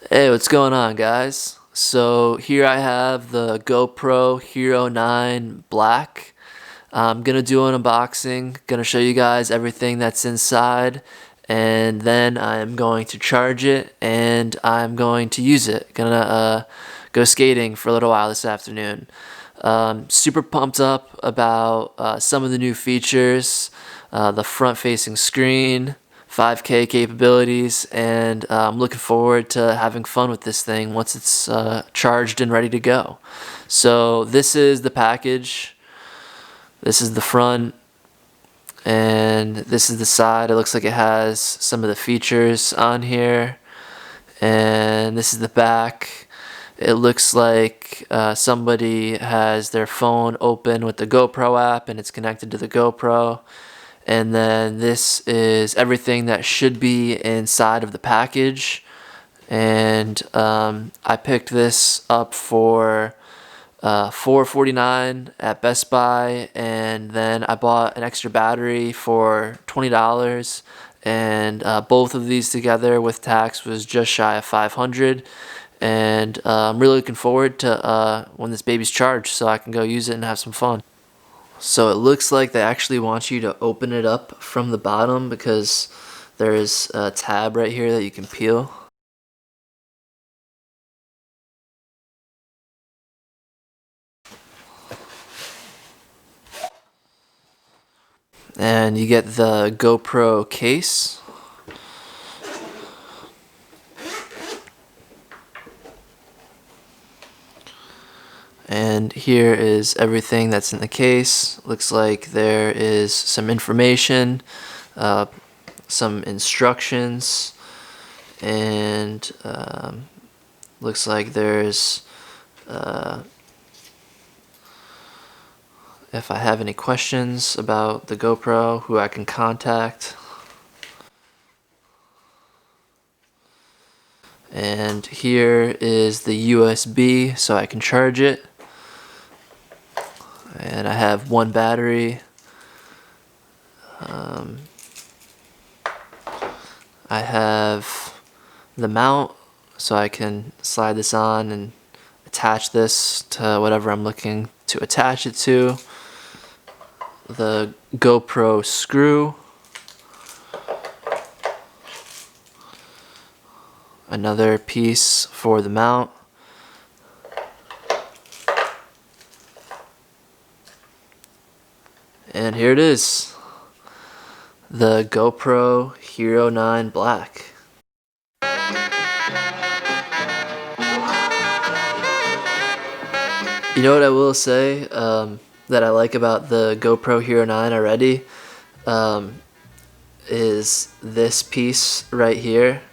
Hey, what's going on, guys? So here I have the GoPro Hero 9 Black. I'm gonna do an unboxing, gonna show you guys everything that's inside, and then I'm going to charge it and I'm going to use it. Gonna go skating for a little while this afternoon. Super pumped up about some of the new features, the front-facing screen, 5K capabilities, and I'm looking forward to having fun with this thing once it's charged and ready to go. So this is the package. This is the front, and this is the side. It looks like it has some of the features on here, and this is the back. It looks like somebody has their phone open with the GoPro app and it's connected to the GoPro. And then this is everything that should be inside of the package. And I picked this up for $4.49 at Best Buy, and then I bought an extra battery for $20. And both of these together with tax was just shy of $500. And I'm really looking forward to when this baby's charged so I can go use it and have some fun. So it looks like they actually want you to open it up from the bottom because there is a tab right here that you can peel. And you get the GoPro case. And here is everything that's in the case. Looks like there is some information, some instructions, and looks like there's if I have any questions about the GoPro, who I can contact. And here is the USB so I can charge it. And I have one battery. I have the mount so I can slide this on and attach this to whatever I'm looking to attach it to. The GoPro screw. Another piece for the mount. And here it is, the GoPro Hero 9 Black. You know what I will say that I like about the GoPro Hero 9 already is this piece right here.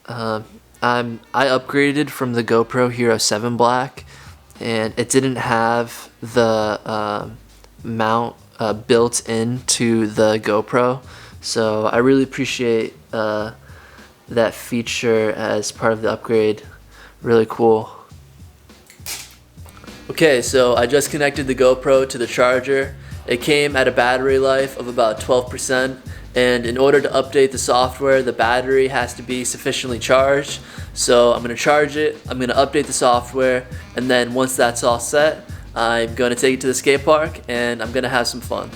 I upgraded from the GoPro Hero 7 Black, and it didn't have the mount built into the GoPro, so I really appreciate that feature as part of the upgrade. Really cool. Okay, so I just connected the GoPro to the charger. It came at a battery life of about 12%, and in order to update the software, the battery has to be sufficiently charged. So I'm going to charge it, I'm going to update the software, and then once that's all set, I'm going to take it to the skate park and I'm going to have some fun.